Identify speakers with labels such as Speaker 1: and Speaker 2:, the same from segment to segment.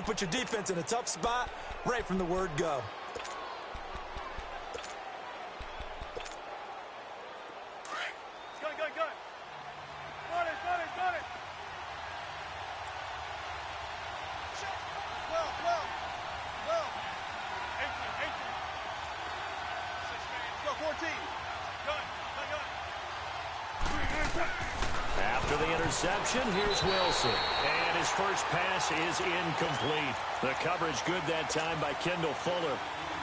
Speaker 1: you put your defense in a tough spot right from the word go.
Speaker 2: After the interception, here's Wilson. And his first pass is incomplete. The coverage good that time by Kendall Fuller.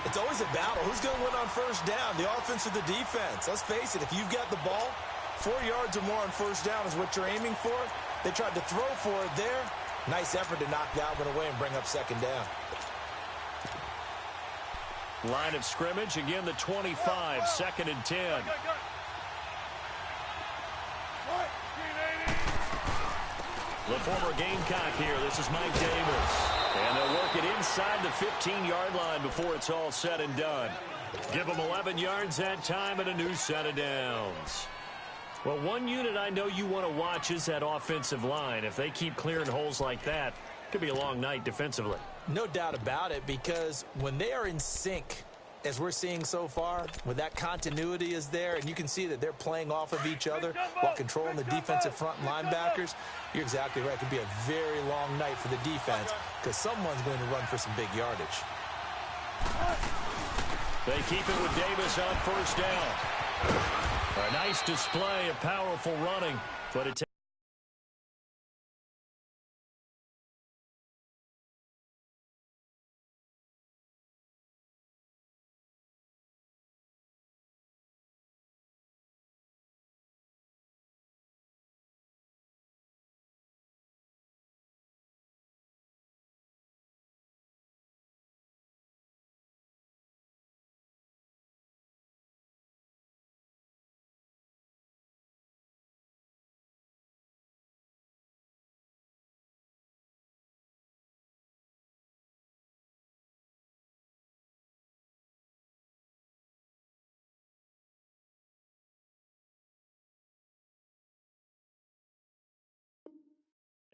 Speaker 1: It's always a battle. Who's going to win on first down, the offense or the defense? Let's face it, if you've got the ball, 4 yards or more on first down is what you're aiming for. They tried to throw for it there. Nice effort to knock that one away and bring up second down.
Speaker 2: Line of scrimmage, again the 25, 2nd and 10. The former Gamecock here. This is Mike Davis. And they'll work it inside the 15-yard line before it's all said and done. Give them 11 yards that time and a new set of downs. Well, one unit I know you want to watch is that offensive line. If they keep clearing holes like that, it could be a long night defensively.
Speaker 1: No doubt about it, because when they are in sync, as we're seeing so far, when that continuity is there, and you can see that they're playing off of each other while controlling the defensive front linebackers, you're exactly right. It could be a very long night for the defense because someone's going to run for some big yardage.
Speaker 2: They keep it with Davis on first down. A nice display of powerful running, but it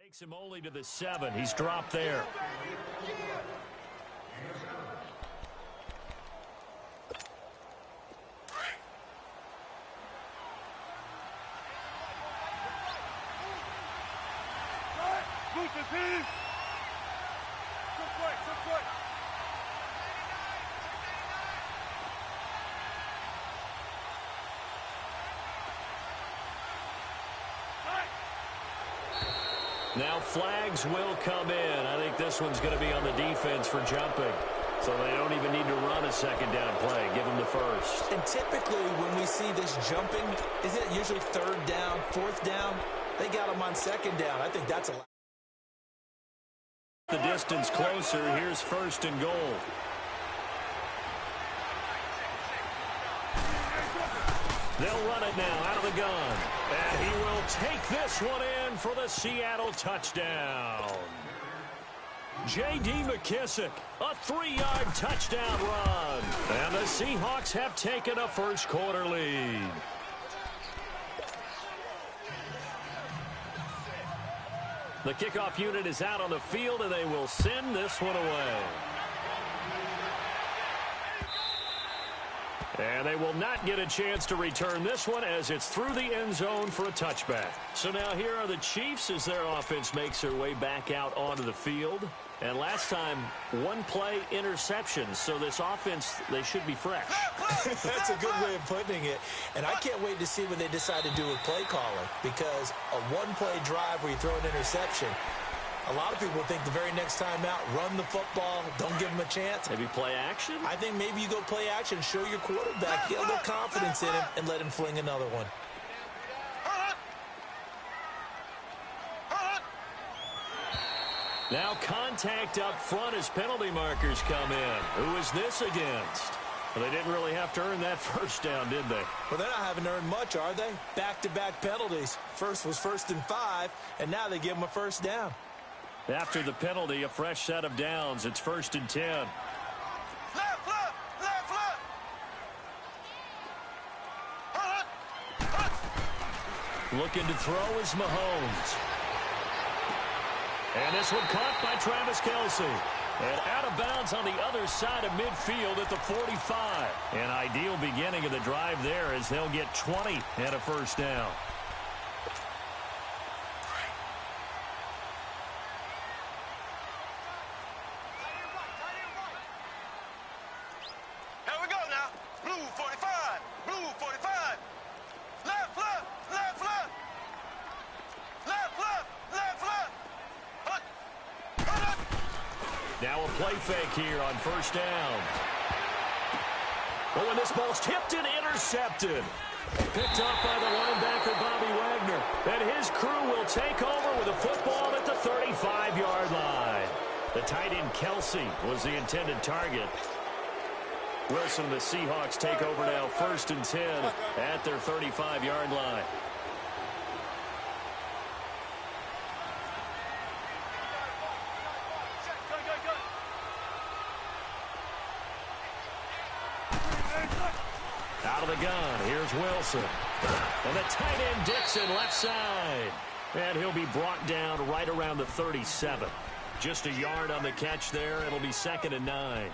Speaker 2: takes him only to the 7. He's dropped there. Now flags will come in. I think this one's going to be on the defense for jumping. So they don't even need to run a second down play. Give them the first.
Speaker 1: And typically when we see this jumping, isn't it usually third down, fourth down? They got them on second down. I think that's a lot.
Speaker 2: The distance closer. Here's first and goal. They'll run it now out of the gun. And he will take this one in for the Seattle touchdown. J.D. McKissick, a 3-yard touchdown run. And the Seahawks have taken a first quarter lead. The kickoff unit is out on the field, and they will send this one away. And they will not get a chance to return this one as it's through the end zone for a touchback. So now here are the Chiefs as their offense makes their way back out onto the field. And last time, one play interception. So this offense, they should be fresh.
Speaker 1: That's a good way of putting it. And I can't wait to see what they decide to do with play calling, because a one-play drive where you throw an interception, a lot of people think the very next time out, run the football, don't give them a chance.
Speaker 2: Maybe play action?
Speaker 1: I think maybe you go play action, show your quarterback, get a little confidence in him, and let him fling another one.
Speaker 2: Now contact up front as penalty markers come in. Who is this against? Well, they didn't really have to earn that first down, did they?
Speaker 1: Well, they're not having to earn much, are they? Back-to-back penalties. First was 1st and 5, and now they give them a first down.
Speaker 2: After the penalty, a fresh set of downs. It's 1st and 10. Looking to throw is Mahomes. And this one caught by Travis Kelce. And out of bounds on the other side of midfield at the 45. An ideal beginning of the drive there as they'll get 20 and a first down.
Speaker 3: Here we go now. Blue 45. Blue 45. Left, left, left, left. Left, left, left, left. Hut. Hut.
Speaker 2: Now a play fake here on first down. Oh, and this ball's tipped and intercepted. Picked up by the linebacker, Bobby Wagner. And his crew will take over with a football at the 35-yard line. The tight end, Kelce, was the intended target. Wilson and the Seahawks take over now, 1st and 10 at their 35-yard line. Out of the gun, here's Wilson. And the tight end, Dixon, left side. And he'll be brought down right around the 37. Just a yard on the catch there. It'll be 2nd and 9.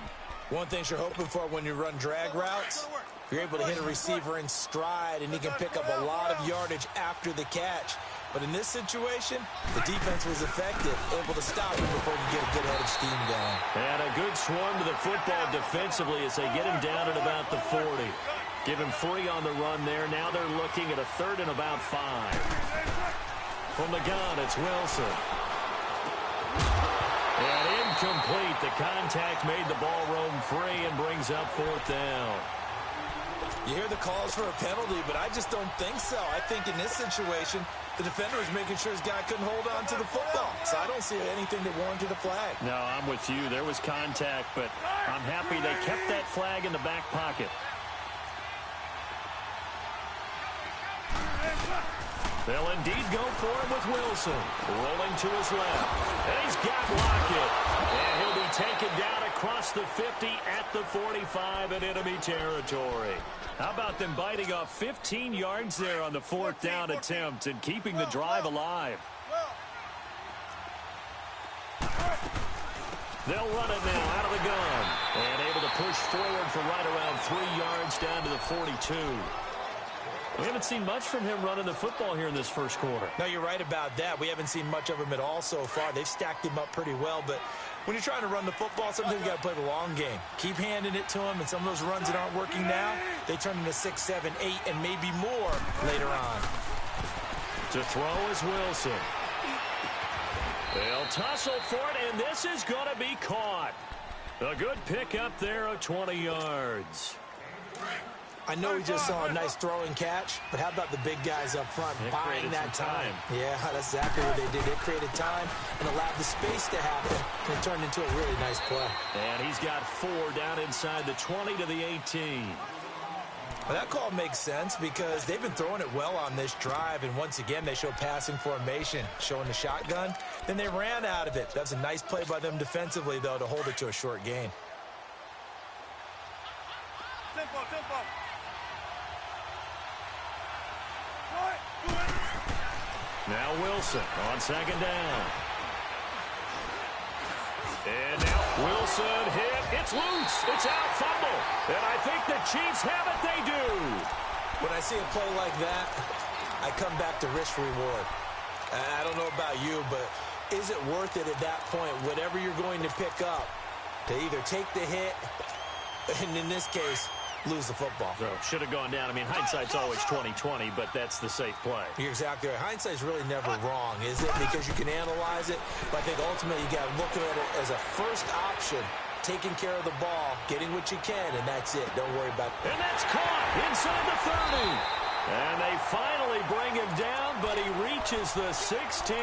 Speaker 1: One thing you're hoping for when you run drag routes, you're able to hit a receiver in stride, and he can pick up a lot of yardage after the catch. But in this situation, the defense was effective, able to stop him before he could get a good head of steam going.
Speaker 2: And a good swarm to the football defensively as they get him down at about the 40. Give him free on the run there. Now they're looking at a 3rd and about 5. From the gun, it's Wilson. And incomplete. The contact made the ball roam free and brings up 4th down.
Speaker 1: You hear the calls for a penalty, but I just don't think so. I think in this situation, the defender was making sure his guy couldn't hold on to the football. So I don't see anything that warranted a flag.
Speaker 2: No, I'm with you. There was contact, but I'm happy they kept that flag in the back pocket. They'll indeed go for him with Wilson. Rolling to his left. And he's got Lockett. And he'll be taken down across the 50 at the 45 in enemy territory. How about them biting off 15 yards there on the 4th down attempt and keeping the drive alive? They'll run it now out of the gun. And able to push forward for right around 3 yards down to the 42. We haven't seen much from him running the football here in this first quarter.
Speaker 1: No, you're right about that. We haven't seen much of him at all so far. They've stacked him up pretty well, but when you're trying to run the football, sometimes you got to play the long game. Keep handing it to him, and some of those runs that aren't working now, they turn into 6, 7, 8, and maybe more later on.
Speaker 2: To throw is Wilson. They'll tussle for it, and this is going to be caught. A good pickup there of 20 yards.
Speaker 1: I know we just saw a nice throwing catch, but how about the big guys up front buying that time? Yeah, that's exactly what they did. They created time and allowed the space to happen, and it turned into a really nice play.
Speaker 2: And he's got 4 down inside the 20 to the 18.
Speaker 1: Well, that call makes sense because they've been throwing it well on this drive, and once again they show passing formation, showing the shotgun. Then they ran out of it. That's a nice play by them defensively, though, to hold it to a short gain.
Speaker 3: Tempo, tempo.
Speaker 2: Now Wilson on 2nd down. And now Wilson hit. It's loose. It's out. Fumble. And I think the Chiefs have it. They do.
Speaker 1: When I see a play like that, I come back to risk-reward. I don't know about you, but is it worth it at that point, whatever you're going to pick up, to either take the hit, and in this case, lose the football?
Speaker 2: So should have gone down. I mean, hindsight's always 20/20, but that's the safe play.
Speaker 1: You're exactly right. Hindsight's really never wrong, is it? Because you can analyze it, but I think ultimately you got to look at it as a first option, taking care of the ball, getting what you can, and that's it. Don't worry about it.
Speaker 2: And that's caught inside the 30. And they finally bring him down, but he reaches the 16.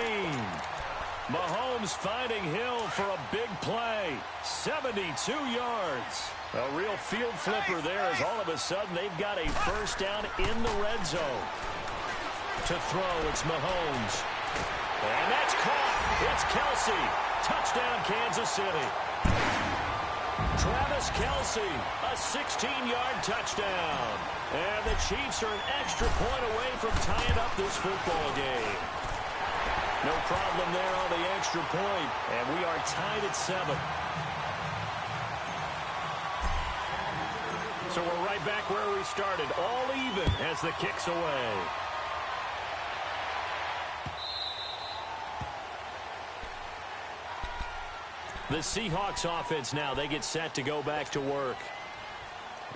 Speaker 2: Mahomes finding Hill for a big play. 72 yards. A real field flipper there as all of a sudden they've got a first down in the red zone. To throw, it's Mahomes. And that's caught. It's Kelce. Touchdown, Kansas City. Travis Kelce, a 16-yard touchdown. And the Chiefs are an extra point away from tying up this football game. No problem there on the extra point, and we are tied at 7. So we're right back where we started, all even as the kick's away. The Seahawks offense now, they get set to go back to work.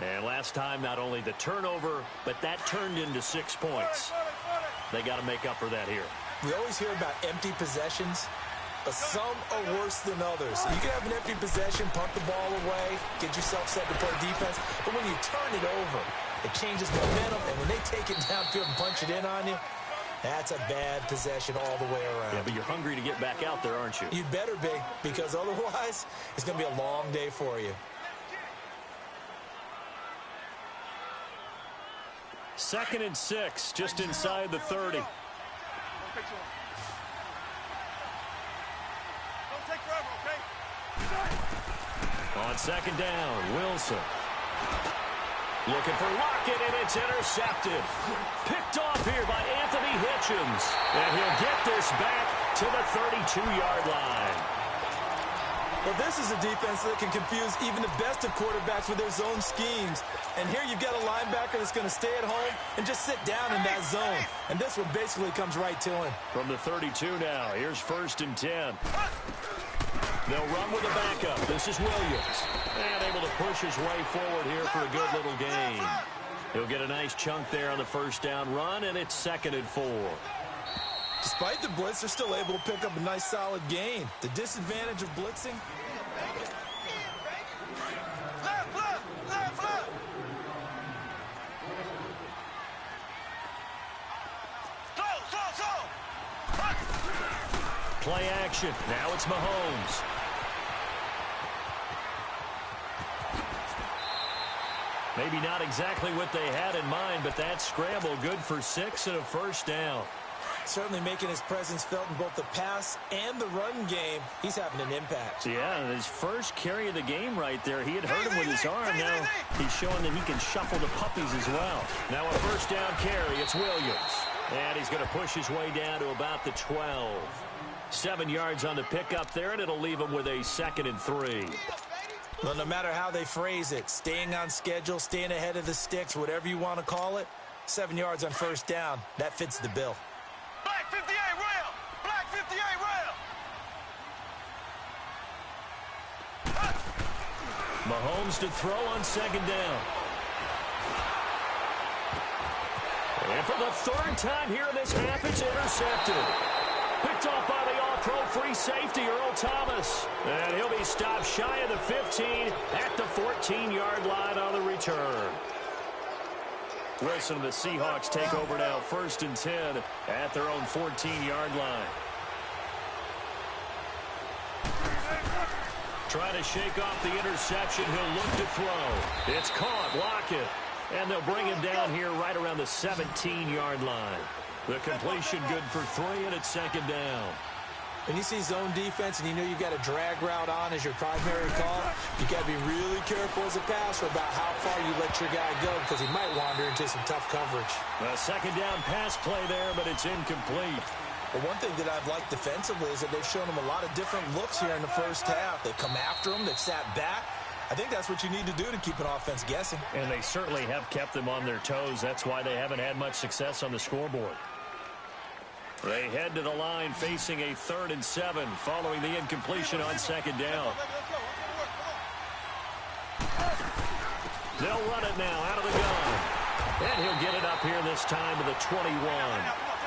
Speaker 2: And last time, not only the turnover, but that turned into 6 points. They got to make up for that here.
Speaker 1: We always hear about empty possessions, but some are worse than others. You can have an empty possession, punt the ball away, get yourself set to play defense, but when you turn it over, it changes momentum, and when they take it downfield and punch it in on you, that's a bad possession all the way around.
Speaker 2: Yeah, but you're hungry to get back out there, aren't you?
Speaker 1: You'd better be, because otherwise, it's going to be a long day for you.
Speaker 2: 2nd and 6, just inside the 30.
Speaker 3: Don't take forever, okay?
Speaker 2: On 2nd down, Wilson. Looking for Lockett, and it's intercepted. Picked off here by Anthony Hitchens. And he'll get this back to the 32-yard line.
Speaker 1: Well, this is a defense that can confuse even the best of quarterbacks with their zone schemes. And here you've got a linebacker that's going to stay at home and just sit down in that zone. And this one basically comes right to him.
Speaker 2: From the 32 now, here's 1st and 10. They'll run with a backup. This is Williams. And able to push his way forward here for a good little gain. He'll get a nice chunk there on the 1st down run, and it's 2nd and 4.
Speaker 1: Despite the blitz, they're still able to pick up a nice solid gain. The disadvantage of blitzing.
Speaker 3: Left.
Speaker 2: Play action. Now it's Mahomes. Maybe not exactly what they had in mind, but that scramble good for 6 and a 1st down.
Speaker 1: Certainly making his presence felt in both the pass and the run game. He's having an impact.
Speaker 2: Yeah, his first carry of the game right there. He had hurt him with his arm. Now he's showing that he can shuffle the puppies as well. Now a 1st down carry. It's Williams. And he's going to push his way down to about the 12. 7 yards on the pickup there, and it'll leave him with a 2nd and 3.
Speaker 1: Well, no matter how they phrase it, staying on schedule, staying ahead of the sticks, whatever you want to call it, 7 yards on 1st down, that fits the bill.
Speaker 3: Black 58 rail. Black 58 rail.
Speaker 2: Mahomes to throw on 2nd down. And for the 3rd time here in this half, it's intercepted. Picked off by the all-pro free safety, Earl Thomas. And he'll be stopped shy of the 15 at the 14-yard line on the return. Wilson and the Seahawks take over now, 1st and 10 at their own 14-yard line. Trying to shake off the interception. He'll look to throw. It's caught. Lockett. And they'll bring him down here right around the 17-yard line. The completion good for 3, and it's 2nd down.
Speaker 1: When you see zone defense and you know you've got a drag route on as your primary call, you got to be really careful as a passer about how far you let your guy go because he might wander into some tough coverage.
Speaker 2: A 2nd down pass play there, but it's incomplete.
Speaker 1: Well, one thing that I've liked defensively is that they've shown him a lot of different looks here in the 1st half. They've come after him. They've sat back. I think that's what you need to do to keep an offense guessing.
Speaker 2: And they certainly have kept them on their toes. That's why they haven't had much success on the scoreboard. They head to the line facing a 3rd and 7 following the incompletion on 2nd down. They'll run it now out of the gun. And he'll get it up here this time to the 21.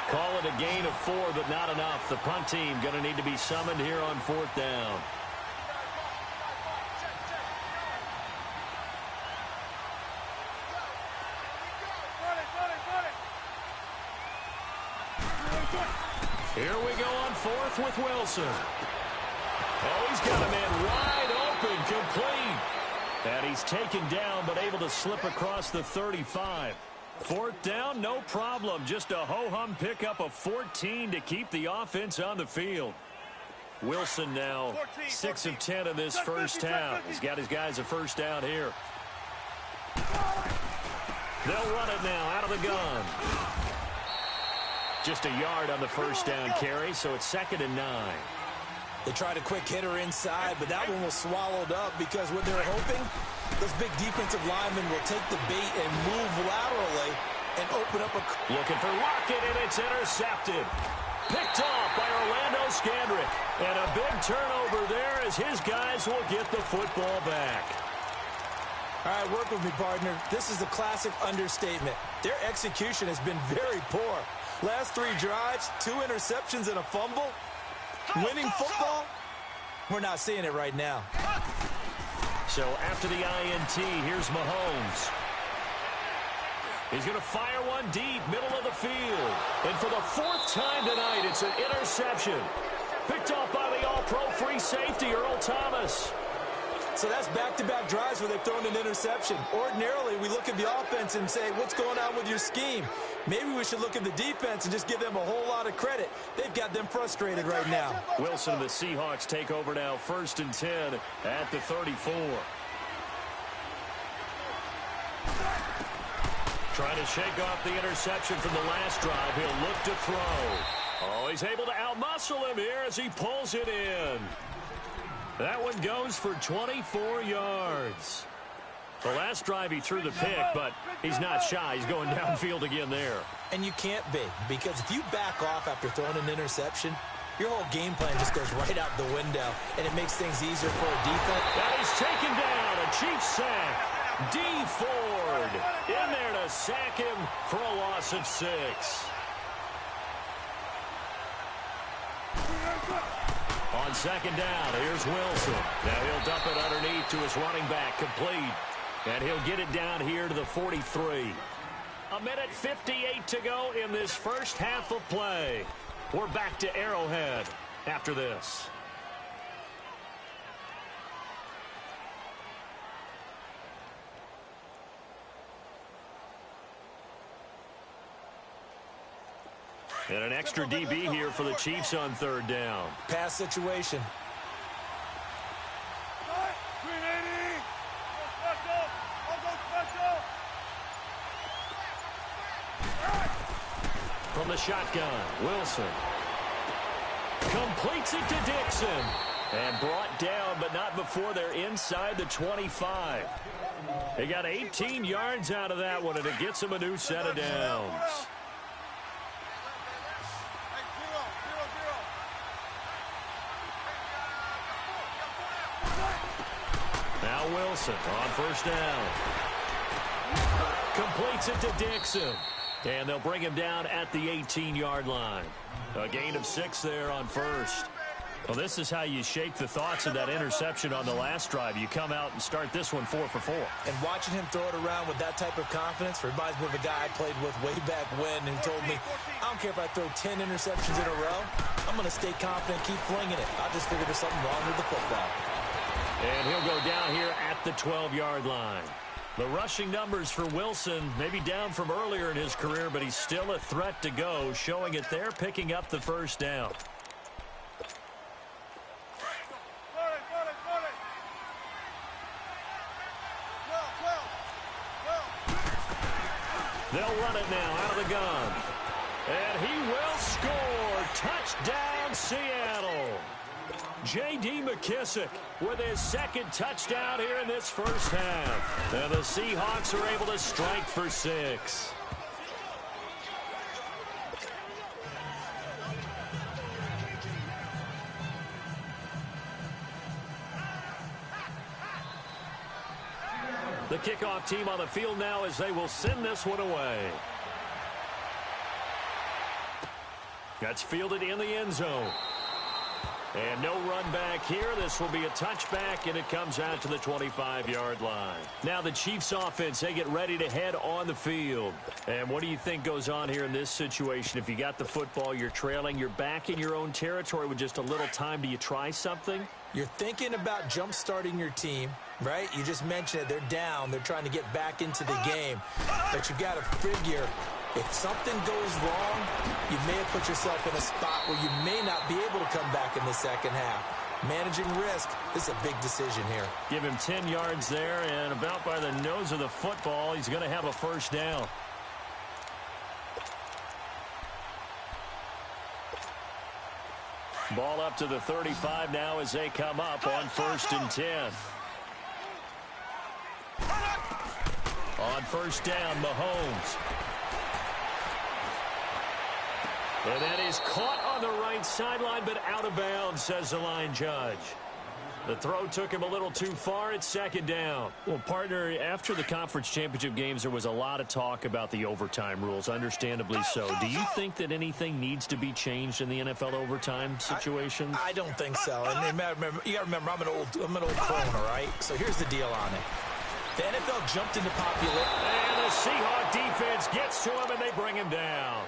Speaker 2: Call it a gain of 4, but not enough. The punt team going to need to be summoned here on 4th down. Here we go on 4th with Wilson. Oh, he's got a man wide open, complete. And he's taken down, but able to slip across the 35. 4th down, no problem. Just a ho-hum pickup of 14 to keep the offense on the field. Wilson now 6 of 10 in this 1st half. He's got his guys a 1st down here. They'll run it now out of the gun. Just a yard on the first down carry, so it's 2nd and 9.
Speaker 1: They tried a quick hitter inside, but that one was swallowed up because what they're hoping, those big defensive linemen will take the bait and move laterally and open up a...
Speaker 2: Looking for Lockett, and it's intercepted. Picked off by Orlando Scandrick. And a big turnover there as his guys will get the football back.
Speaker 1: All right, work with me, partner. This is a classic understatement. Their execution has been very poor. Last 3 drives, 2 interceptions and a fumble. Winning football? We're not seeing it right now.
Speaker 2: So after the INT, here's Mahomes. He's going to fire one deep, middle of the field. And for the 4th time tonight, it's an interception. Picked off by the all-pro free safety, Earl Thomas.
Speaker 1: So that's back-to-back drives where they've thrown an interception. Ordinarily, we look at the offense and say, what's going on with your scheme? Maybe we should look at the defense and just give them a whole lot of credit. They've got them frustrated right now.
Speaker 2: Wilson and the Seahawks take over now, 1st and 10 at the 34. Trying to shake off the interception from the last drive. He'll look to throw. Oh, he's able to outmuscle him here as he pulls it in. That one goes for 24 yards. The last drive he threw the pick, but he's not shy. He's going downfield again there.
Speaker 1: And you can't be, because if you back off after throwing an interception, your whole game plan just goes right out the window, and it makes things easier for a defense.
Speaker 2: That is taken down. A Chiefs sack. D. Ford in there to sack him for a loss of 6. On 2nd down, here's Wilson. Now he'll dump it underneath to his running back, complete. And he'll get it down here to the 43. 1:58 to go in this first half of play. We're back to Arrowhead after this. And an extra DB here for the Chiefs on 3rd down.
Speaker 1: Pass situation.
Speaker 2: From the shotgun, Wilson completes it to Dixon. And brought down, but not before they're inside the 25. They got 18 yards out of that one, and it gets them a new set of downs. Now Wilson on 1st down. Completes it to Dixon. And they'll bring him down at the 18-yard line. A gain of 6 there on 1st. Well, this is how you shake the thoughts of that interception on the last drive. You come out and start this one 4 for 4.
Speaker 1: And watching him throw it around with that type of confidence reminds me of a guy I played with way back when who told me, I don't care if I throw 10 interceptions in a row. I'm going to stay confident, keep flinging it. I just figured there's something wrong with the football.
Speaker 2: And he'll go down here at the 12-yard line. The rushing numbers for Wilson, maybe down from earlier in his career, but he's still a threat to go, showing it there, picking up the 1st down. They'll run it now out of the gun. And he will score. Touchdown, Seattle. J.D. McKissick with his 2nd touchdown here in this first half. And the Seahawks are able to strike for 6. The kickoff team on the field now as they will send this one away. That's fielded in the end zone. And no run back here. This will be a touchback, and it comes out to the 25-yard line. Now the Chiefs offense, they get ready to head on the field. And what do you think goes on here in this situation? If you got the football, you're trailing, you're back in your own territory with just a little time. Do you try something?
Speaker 1: You're thinking about jump-starting your team, right? You just mentioned it. They're down. They're trying to get back into the game. But you've got to figure, if something goes wrong, you may have put yourself in a spot where you may not be able to come back in the second half. Managing risk, this is a big decision here.
Speaker 2: Give him 10 yards there, and about by the nose of the football, he's going to have a 1st down. Ball up to the 35 now as they come up on 1st and 10. On 1st down, Mahomes. And that is caught on the right sideline, but out of bounds, says the line judge. The throw took him a little too far. It's 2nd down.
Speaker 4: Well, partner, after the conference championship games, there was a lot of talk about the overtime rules, understandably so. Do you think that anything needs to be changed in the NFL overtime situation?
Speaker 1: I don't think so. And you got to remember, I'm an old crone, all right? So here's the deal on it. The NFL jumped into popularity.
Speaker 2: And the Seahawk defense gets to him, and they bring him down.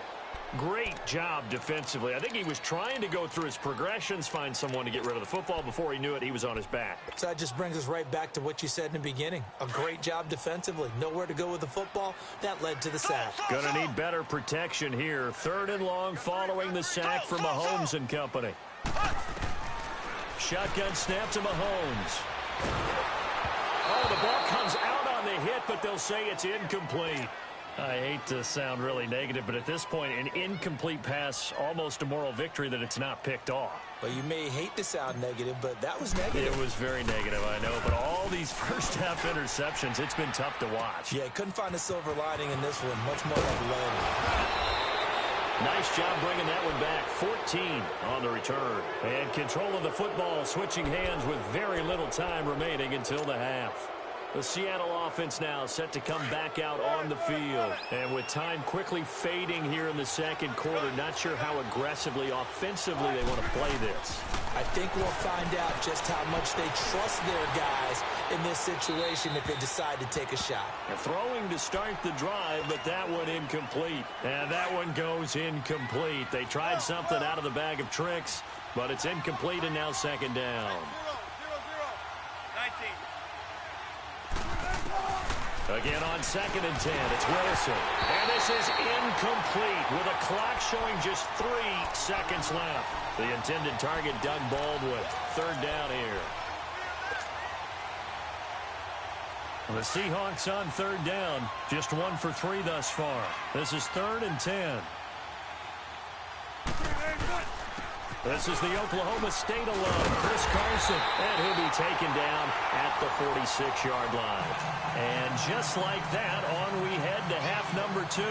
Speaker 2: Great job defensively. I think he was trying to go through his progressions, find someone to get rid of the football. Before he knew it, he was on his back.
Speaker 1: So that just brings us right back to what you said in the beginning. A great job defensively. Nowhere to go with the football. That led to the sack.
Speaker 2: Gonna need better protection here. 3rd and long following the sack from Mahomes and company. Shotgun snap to Mahomes. Oh, the ball comes out on the hit, but they'll say it's incomplete.
Speaker 4: I hate to sound really negative, but at this point, an incomplete pass, almost a moral victory that it's not picked off.
Speaker 1: Well, you may hate to sound negative, but that was negative.
Speaker 4: It was very negative, I know, but all these first-half interceptions, it's been tough to watch.
Speaker 1: Yeah, couldn't find a silver lining in this one. Much more like lead.
Speaker 2: Nice job bringing that one back. 14 on the return. And control of the football, switching hands with very little time remaining until the half. The Seattle offense now set to come back out on the field. And with time quickly fading here in the 2nd quarter, not sure how aggressively, offensively they want to play this.
Speaker 1: I think we'll find out just how much they trust their guys in this situation if they decide to take a shot.
Speaker 2: Throwing to start the drive, but that one incomplete. And that one goes incomplete. They tried something out of the bag of tricks, but it's incomplete and now 2nd down.
Speaker 3: 19.
Speaker 2: Again on 2nd and 10, it's Wilson. And this is incomplete with a clock showing just 3 seconds left. The intended target, Doug Baldwin. 3rd down here. The Seahawks on 3rd down. Just 1 for 3 thus far. This is 3rd and 10. This is the Oklahoma State alum, Chris Carson, and he'll be taken down at the 46-yard line. And just like that, on we head to half number 2.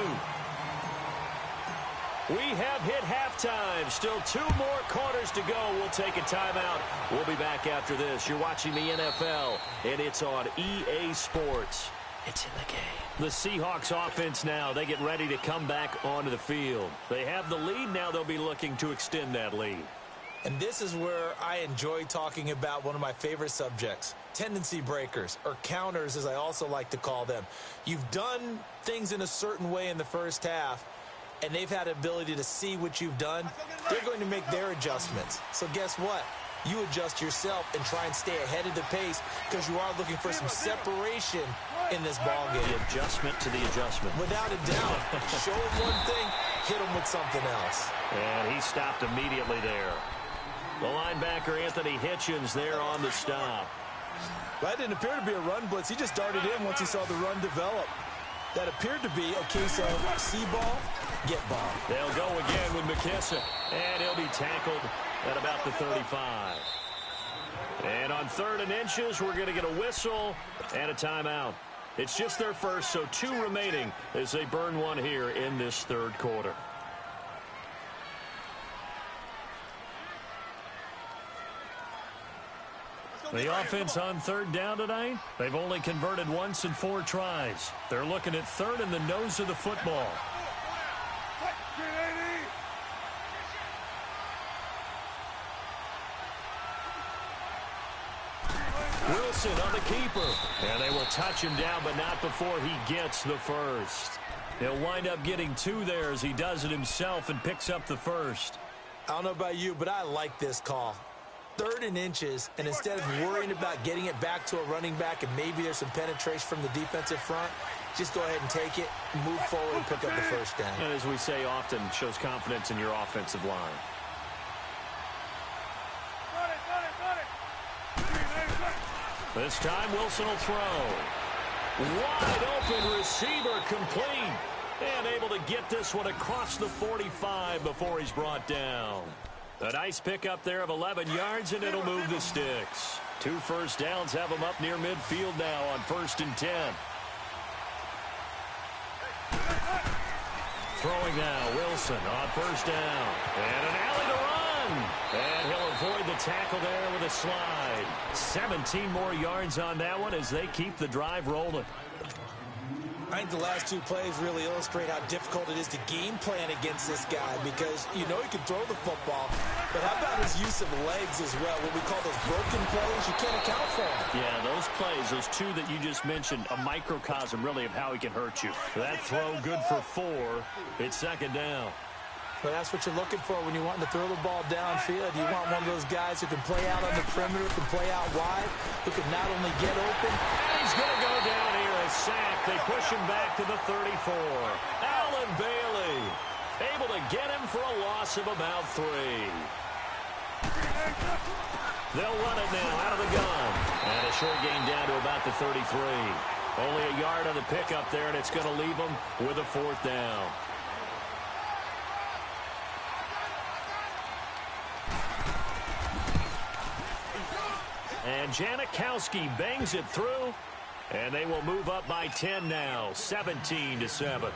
Speaker 2: We have hit halftime. Still 2 more quarters to go. We'll take a timeout. We'll be back after this. You're watching the NFL, and it's on EA Sports. It's in the game. The Seahawks offense now, they get ready to come back onto the field. They have the lead. Now they'll be looking to extend that lead.
Speaker 1: And this is where I enjoy talking about one of my favorite subjects, tendency breakers, or counters as I also like to call them. You've done things in a certain way in the first half, and they've had the ability to see what you've done. They're going to make their adjustments. So guess what? You adjust yourself and try and stay ahead of the pace because you are looking for some separation in this ball game.
Speaker 2: The adjustment to the adjustment.
Speaker 1: Without a doubt. Show him one thing, hit him with something else.
Speaker 2: And he stopped immediately there. The linebacker, Anthony Hitchens, there on the stop.
Speaker 1: That didn't appear to be a run blitz. He just darted in once he saw the run develop. That appeared to be a case of see ball, get ball.
Speaker 2: They'll go again with McKissick, and he'll be tackled at about the 35. And on 3rd and inches, we're going to get a whistle and a timeout. It's just their first, so 2 remaining as they burn one here in this 3rd quarter. The offense on 3rd down tonight, they've only converted once in 4 tries. They're looking at 3rd in the nose of the football. Wilson on the keeper. And they will touch him down, but not before he gets the first. He'll wind up getting 2 there as he does it himself and picks up the first.
Speaker 1: I don't know about you, but I like this call. 3rd and inches, and instead of worrying about getting it back to a running back and maybe there's some penetration from the defensive front, just go ahead and take it, move forward, and pick up the first down.
Speaker 2: And as we say often, shows confidence in your offensive line. This time, Wilson will throw. Wide open receiver, complete. And able to get this one across the 45 before he's brought down. A nice pickup there of 11 yards, and it'll move the sticks. 2 first downs have them up near midfield now on 1st and 10. Throwing now, Wilson on 1st down. And an alley to run. And he'll avoid the tackle there with a slide. 17 more yards on that one as they keep the drive rolling.
Speaker 1: I think the last 2 plays really illustrate how difficult it is to game plan against this guy because you know he can throw the football, but how about his use of legs as well? What we call those broken plays, you can't account for them.
Speaker 4: Yeah, those plays, those 2 that you just mentioned, a microcosm really of how he can hurt you.
Speaker 2: That throw good for 4. It's 2nd down.
Speaker 1: But that's what you're looking for when you want to throw the ball downfield. You want one of those guys who can play out on the perimeter, can play out wide, who can not only get open.
Speaker 2: And he's going to go down here, a sack. They push him back to the 34. Allen Bailey able to get him for a loss of about 3. They'll run it now out of the gun. And a short gain down to about the 33. Only a yard on the pickup there, and it's going to leave them with a 4th down. And Janikowski bangs it through, and they will move up by 10 now, 17-7.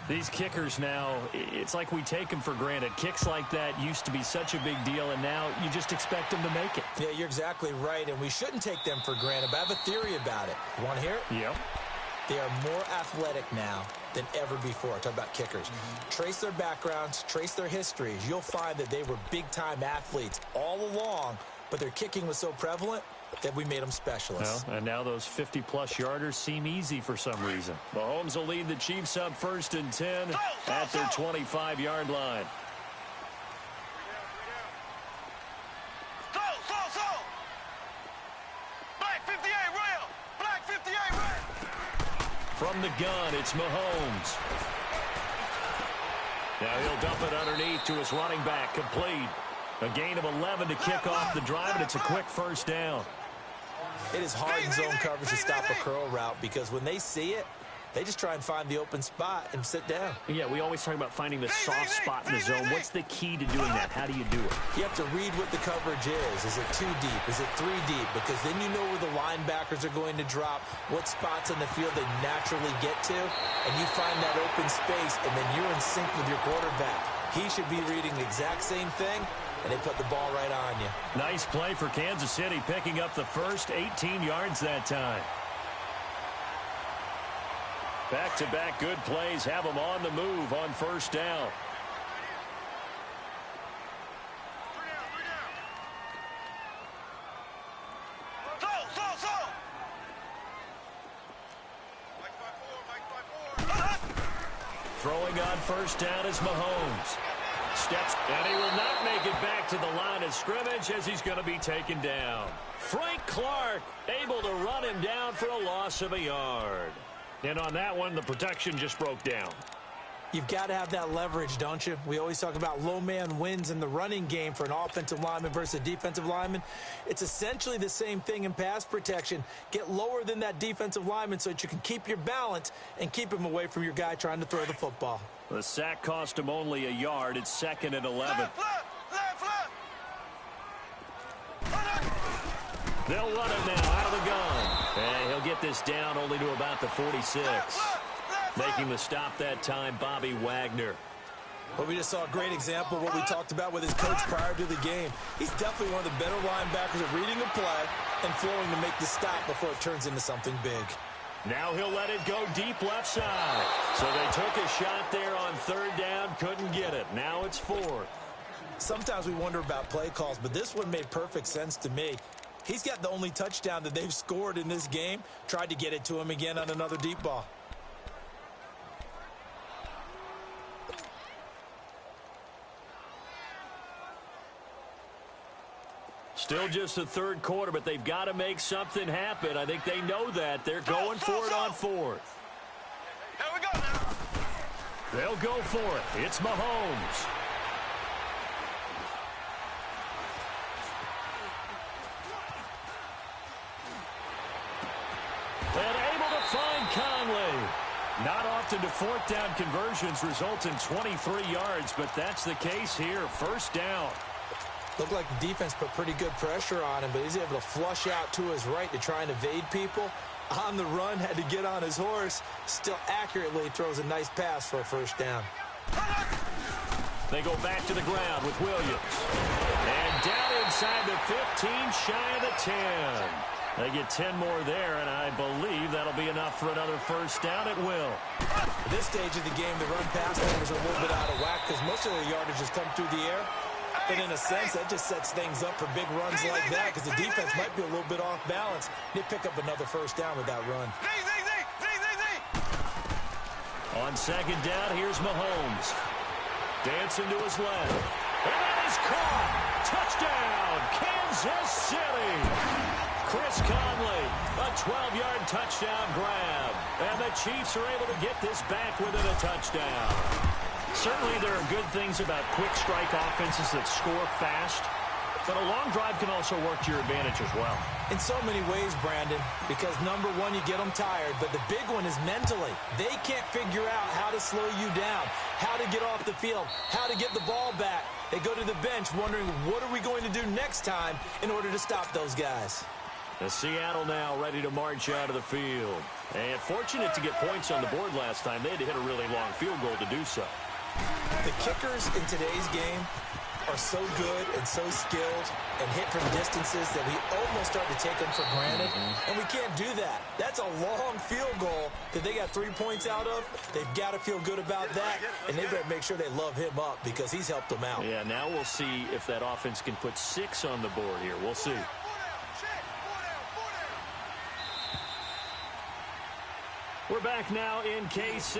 Speaker 4: These kickers now, it's like we take them for granted. Kicks like that used to be such a big deal, and now you just expect them to make it.
Speaker 1: Yeah, you're exactly right, and we shouldn't take them for granted, but I have a theory about it. You want to hear it?
Speaker 4: Yep.
Speaker 1: They are more athletic now than ever before. Talk about kickers. Trace their backgrounds, trace their histories. You'll find that they were big-time athletes all along, but their kicking was so prevalent that we made them specialists.
Speaker 4: Well, and now those 50-plus yarders seem easy for some reason.
Speaker 2: Mahomes will lead the Chiefs up 1st and 10 at their 25-yard line.
Speaker 3: Black 58 real. Black 58 real.
Speaker 2: From the gun, it's Mahomes. Now he'll dump it underneath to his running back, complete. A gain of 11 to kick off the drive, and it's a quick 1st down.
Speaker 1: It is hard in zone coverage to stop a curl route because when they see it, they just try and find the open spot and sit down.
Speaker 4: Yeah, we always talk about finding the soft spot in the zone. What's the key to doing that? How do you do it?
Speaker 1: You have to read what the coverage is. Is it 2 deep? Is it 3 deep? Because then you know where the linebackers are going to drop, what spots in the field they naturally get to, and you find that open space, and then you're in sync with your quarterback. He should be reading the exact same thing, and they put the ball right on you.
Speaker 2: Nice play for Kansas City, picking up the first 18 yards that time. Back-to-back good plays have them on the move on 1st down. Throwing on 1st down is Mahomes. Steps, and he will not make it back to the line of scrimmage as he's going to be taken down. Frank Clark able to run him down for a loss of a yard. And on that one, the protection just broke down.
Speaker 1: You've got to have that leverage, don't you? We always talk about low man wins in the running game for an offensive lineman versus a defensive lineman. It's essentially the same thing in pass protection. Get lower than that defensive lineman so that you can keep your balance and keep him away from your guy trying to throw the football.
Speaker 2: The sack cost him only a yard. It's 2nd and 11. They'll run it now out of the gun. And he'll get this down only to about the 46. Making the stop that time, Bobby Wagner.
Speaker 1: Well, we just saw a great example of what we talked about with his coach prior to the game. He's definitely one of the better linebackers at reading a play and flowing to make the stop before it turns into something big.
Speaker 2: Now he'll let it go deep left side. So they took a shot there on 3rd down, couldn't get it. Now it's 4th.
Speaker 1: Sometimes we wonder about play calls, but this one made perfect sense to me. He's got the only touchdown that they've scored in this game. Tried to get it to him again on another deep ball.
Speaker 2: Still just the 3rd quarter, but they've got to make something happen. I think they know that. They're going for it on 4th.
Speaker 3: Here we go now.
Speaker 2: They'll go for it. It's Mahomes. And able to find Conley. Not often do 4th down conversions result in 23 yards, but that's the case here. 1st down.
Speaker 1: Looked like the defense put pretty good pressure on him, but he's able to flush out to his right to try and evade people. On the run, had to get on his horse. Still accurately throws a nice pass for a first down.
Speaker 2: They go back to the ground with Williams. And down inside the 15, shy of the 10. They get 10 more there, and I believe that'll be enough for another first down. It will.
Speaker 1: At this stage of the game, the run-pass numbers are a little bit out of whack because most of the yardage has come through the air. But in a sense, that just sets things up for big runs like that because the defense might be a little bit off balance. They pick up another first down with that run.
Speaker 2: On second down, here's Mahomes. Dancing to his left. And that is caught. Touchdown, Kansas City. Chris Conley, a 12-yard touchdown grab. And the Chiefs are able to get this back within a touchdown.
Speaker 4: Certainly there are good things about quick strike offenses that score fast, but a long drive can also work to your advantage as well.
Speaker 1: In so many ways, Brandon, because number one, you get them tired, but the big one is mentally. They can't figure out how to slow you down, how to get off the field, how to get the ball back. They go to the bench wondering, what are we going to do next time in order to stop those guys?
Speaker 2: The Seattle now ready to march out of the field. And fortunate to get points on the board last time. They had to hit a really long field goal to do so.
Speaker 1: The kickers in today's game are so good and so skilled and hit from distances that we almost start to take them for granted, and we can't do that. That's a long field goal that they got 3 points out of. They've got to feel good about that, and they better make sure they love him up because he's helped them out.
Speaker 2: Yeah, now we'll see if that offense can put 6 on the board here. We'll see. We're back now in KC.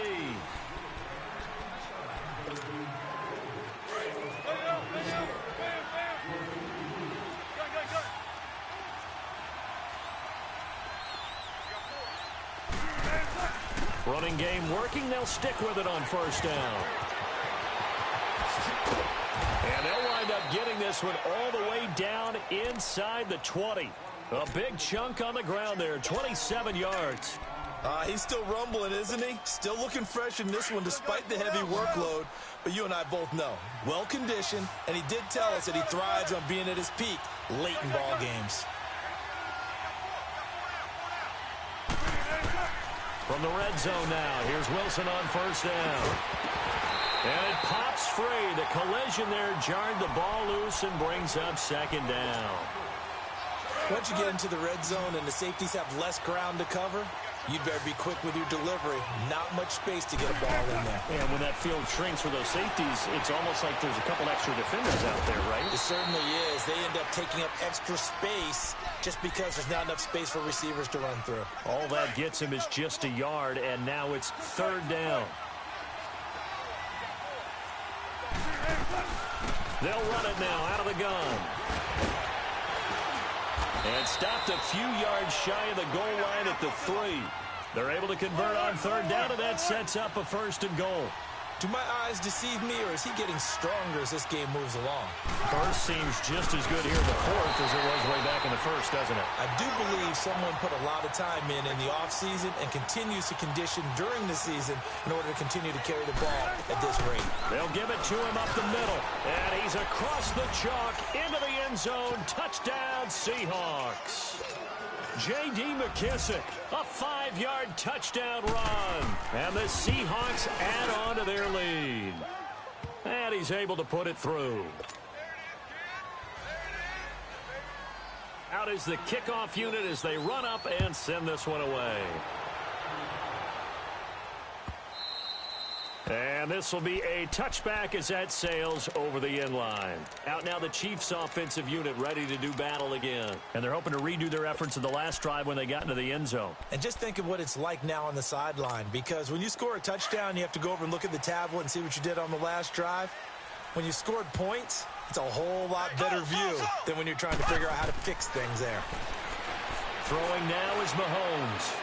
Speaker 2: Running game working. They'll stick with it on first down. And they'll wind up getting this one all the way down inside the 20. A big chunk on the ground there, 27 yards.
Speaker 1: He's still rumbling, isn't he? Still looking fresh in this one despite the heavy workload. But you and I both know, well-conditioned, and he did tell us that he thrives on being at his peak late in ball games.
Speaker 2: From the red zone now, here's Wilson on first down. And it pops free. The collision there jarred the ball loose and brings up second down.
Speaker 1: Once you get into the red zone and the safeties have less ground to cover, you'd better be quick with your delivery. Not much space to get a ball in there.
Speaker 2: And when that field shrinks for those safeties, it's almost like there's a couple extra defenders out there, right?
Speaker 1: It certainly is. They end up taking up extra space just because there's not enough space for receivers to run through.
Speaker 2: All that gets him is just a yard, and now it's third down. They'll run it now out of the gun. And stopped a few yards shy of the goal line at the 3. They're able to convert on third down, and that sets up a first and goal.
Speaker 1: Do my eyes deceive me, or is he getting stronger as this game moves along?
Speaker 2: First seems just as good here in the fourth as it was way back in the first, doesn't it?
Speaker 1: I do believe someone put a lot of time in the offseason and continues to condition during the season in order to continue to carry the ball at this rate.
Speaker 2: They'll give it to him up the middle. And he's across the chalk into the end zone. Touchdown, Seahawks. J.D. McKissick, a 5-yard touchdown run. And the Seahawks add on to their lead. And he's able to put it through. Out is the kickoff unit as they run up and send this one away. And this will be a touchback as that sails over the end line. Out now the Chiefs offensive unit ready to do battle again. And they're hoping to redo their efforts in the last drive when they got into the end zone.
Speaker 1: And just think of what it's like now on the sideline, because when you score a touchdown, you have to go over and look at the tablet and see what you did on the last drive. When you scored points, it's a whole lot better view than when you're trying to figure out how to fix things there.
Speaker 2: Throwing now is Mahomes.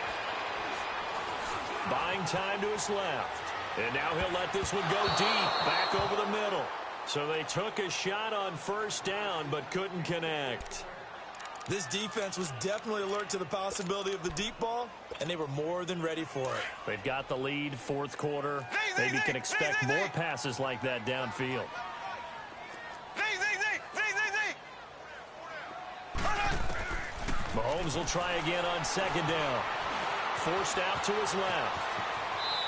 Speaker 2: Buying time to his left. And now he'll let this one go deep, back over the middle. So they took a shot on first down, but couldn't connect.
Speaker 1: This defense was definitely alert to the possibility of the deep ball, and they were more than ready for it.
Speaker 2: They've got the lead, fourth quarter. Maybe can expect more passes like that downfield. Mahomes will try again on second down. Forced out to his left.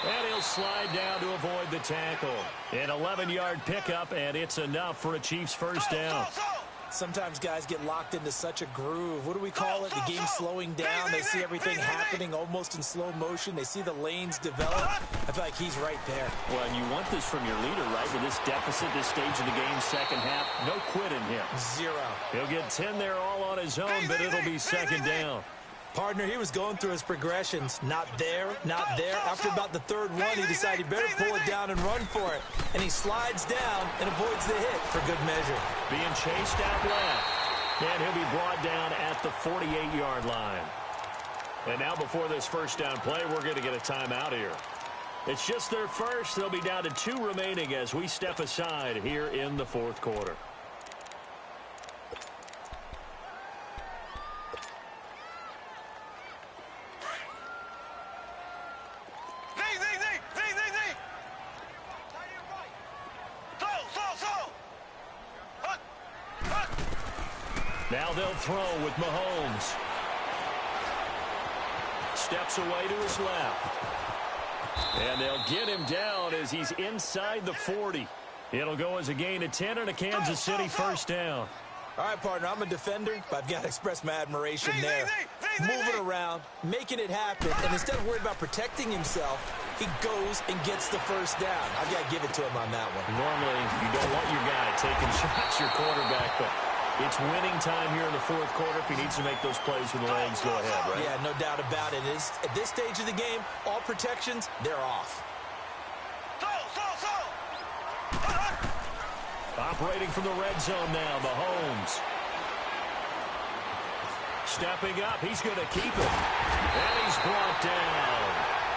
Speaker 2: And he'll slide down to avoid the tackle. An 11-yard pickup, and it's enough for a Chiefs first down.
Speaker 1: Sometimes guys get locked into such a groove. What do we call it? The game slowing down. They see everything happening almost in slow motion. They see the lanes develop. I feel like he's right there.
Speaker 2: Well, and you want this from your leader, right? With this deficit, this stage of the game, second half, no quit in him.
Speaker 1: 0.
Speaker 2: He'll get 10 there all on his own, but it'll be second down.
Speaker 1: Partner, he was going through his progressions. Not there, not there. After about the third one, he decided he better pull it down and run for it. And he slides down and avoids the hit for good measure.
Speaker 2: Being chased out left. And he'll be brought down at the 48-yard line. And now before this first down play, we're going to get a timeout here. It's just their first. They'll be down to 2 remaining as we step aside here in the fourth quarter. Now they'll throw with Mahomes. Steps away to his left. And they'll get him down as he's inside the 40. It'll go as a gain of 10 and a Kansas City first down.
Speaker 1: All right, partner, I'm a defender, but I've got to express my admiration there. Moving around, making it happen, and instead of worried about protecting himself, he goes and gets the first down. I've got to give it to him on that one.
Speaker 2: Normally, you don't want your guy taking shots, your quarterback, but it's winning time here in the fourth quarter. If he needs to make those plays with the legs, go ahead, right?
Speaker 1: Yeah, no doubt about it. At this stage of the game, all protections, they're off.
Speaker 2: Operating from the red zone now, Mahomes. Stepping up, he's going to keep it. And he's brought down.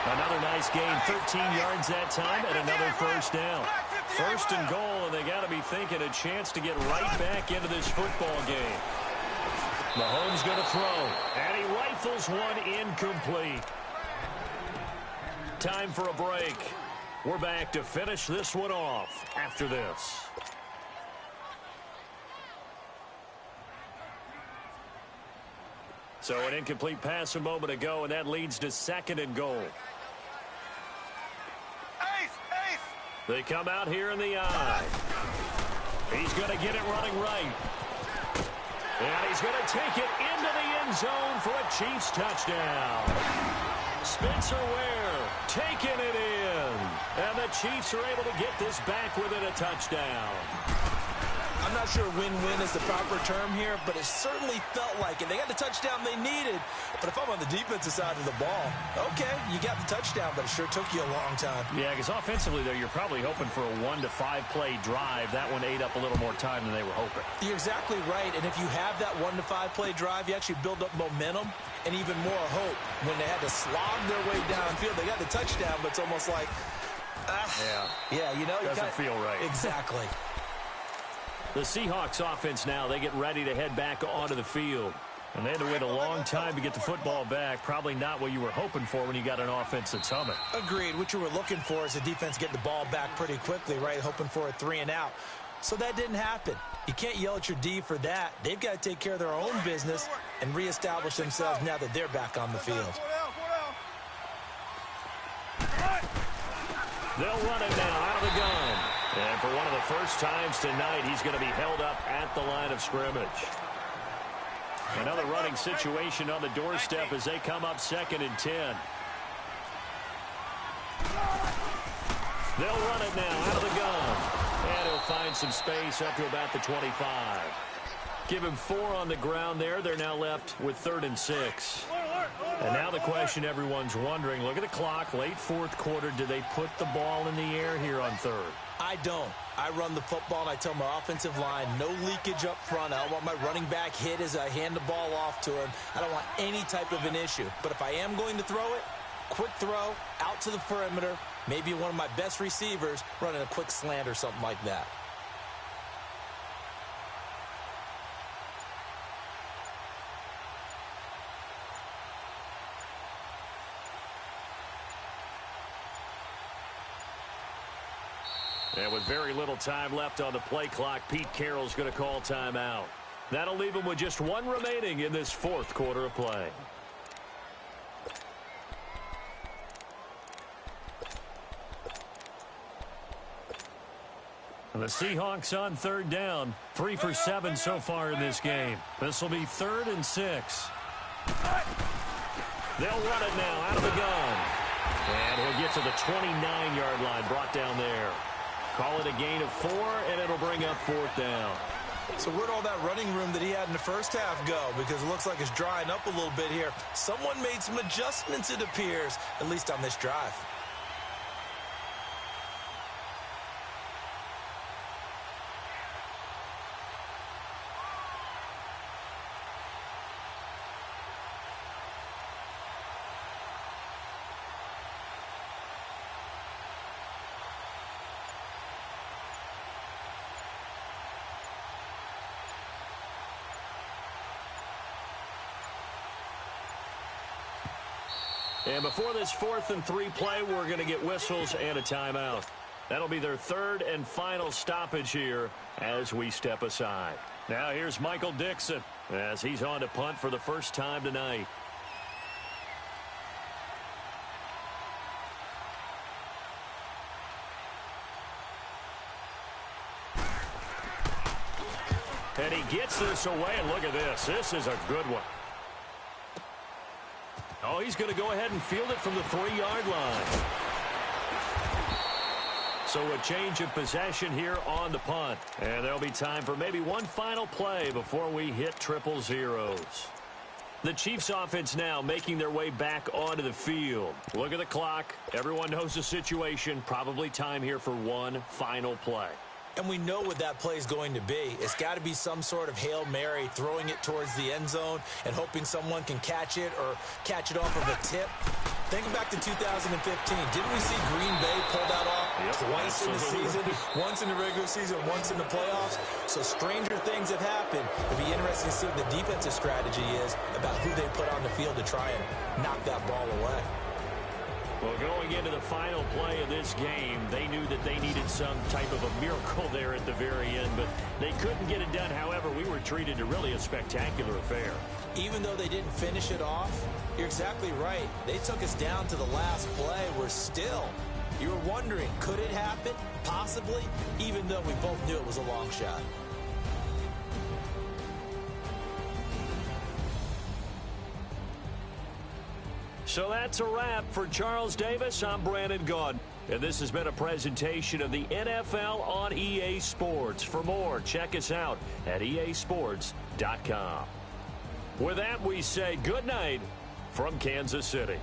Speaker 2: Another nice gain, 13 yards that time, and another first down. First and goal, and they got to be thinking a chance to get right back into this football game. Mahomes going to throw, and he rifles one incomplete. Time for a break. We're back to finish this one off after this. So an incomplete pass a moment ago, and that leads to second and goal. They come out here in the eye. He's going to get it running right. And he's going to take it into the end zone for a Chiefs touchdown. Spencer Ware taking it in. And the Chiefs are able to get this back within a touchdown.
Speaker 1: I'm not sure win-win is the proper term here, but it certainly felt like it. They got the touchdown they needed, but if I'm on the defensive side of the ball, okay, you got the touchdown, but it sure took you a long time.
Speaker 2: Yeah, because offensively, though, you're probably hoping for a 1 to 5 play drive. That one ate up a little more time than they were hoping.
Speaker 1: You're exactly right, and if you have that 1 to 5 play drive, you actually build up momentum and even more hope. When they had to slog their way downfield, they got the touchdown, but it's almost like, yeah, you know,
Speaker 2: doesn't feel right.
Speaker 1: Exactly.
Speaker 2: The Seahawks offense now, they get ready to head back onto the field. And they had to wait a long time to get the football back. Probably not what you were hoping for when you got an offense that's humming.
Speaker 1: Agreed. What you were looking for is the defense getting the ball back pretty quickly, right? Hoping for a 3 and out. So that didn't happen. You can't yell at your D for that. They've got to take care of their own business and reestablish themselves now that they're back on the field.
Speaker 2: They'll run it now out of the gun. And for one of the first times tonight, he's going to be held up at the line of scrimmage. Another running situation on the doorstep as they come up 2nd and 10. They'll run it now out of the gun. And he'll find some space up to about the 25. Give him 4 on the ground there. They're now left with 3rd and 6. And now the question everyone's wondering, look at the clock, late fourth quarter, do they put the ball in the air here on 3rd?
Speaker 1: I don't. I run the football, and I tell my offensive line, no leakage up front. I don't want my running back hit as I hand the ball off to him. I don't want any type of an issue. But if I am going to throw it, quick throw, out to the perimeter, maybe one of my best receivers running a quick slant or something like that.
Speaker 2: And with very little time left on the play clock, Pete Carroll's going to call timeout.
Speaker 4: That'll leave them with just one remaining in this fourth quarter of play. And the Seahawks on third down. 3 for 7 so far in this game. This will be 3rd and 6. They'll run it now out of the gun. And he'll get to the 29-yard line, brought down there. Call it a gain of 4, and it'll bring up 4th down.
Speaker 1: So where'd all that running room that he had in the first half go? Because it looks like it's drying up a little bit here. Someone made some adjustments, it appears, at least on this drive.
Speaker 4: And before this 4th and 3 play, we're going to get whistles and a timeout. That'll be their 3rd and final stoppage here as we step aside. Now here's Michael Dixon as he's on to punt for the first time tonight. And he gets this away, and look at this. This is a good one. Oh, he's going to go ahead and field it from the 3-yard line. So a change of possession here on the punt. And there'll be time for maybe one final play before we hit triple zeros. The Chiefs offense now making their way back onto the field. Look at the clock. Everyone knows the situation. Probably time here for one final play.
Speaker 1: And we know what that play is going to be. It's got to be some sort of Hail Mary, throwing it towards the end zone and hoping someone can catch it or catch it off of a tip. Think back to 2015. Didn't we see Green Bay pull that off twice in the season? Once in the regular season, once in the playoffs. So stranger things have happened. It'll be interesting to see what the defensive strategy is about who they put on the field to try and knock that ball away.
Speaker 4: Well, going into the final play of this game, they knew that they needed some type of a miracle there at the very end, but they couldn't get it done. However, we were treated to really a spectacular affair.
Speaker 1: Even though they didn't finish it off, you're exactly right. They took us down to the last play. We're still, you were wondering, could it happen? Possibly, even though we both knew it was a long shot.
Speaker 4: So that's a wrap for Charles Davis. I'm Brandon Gaudin. And this has been a presentation of the NFL on EA Sports. For more, check us out at easports.com. With that, we say good night from Kansas City.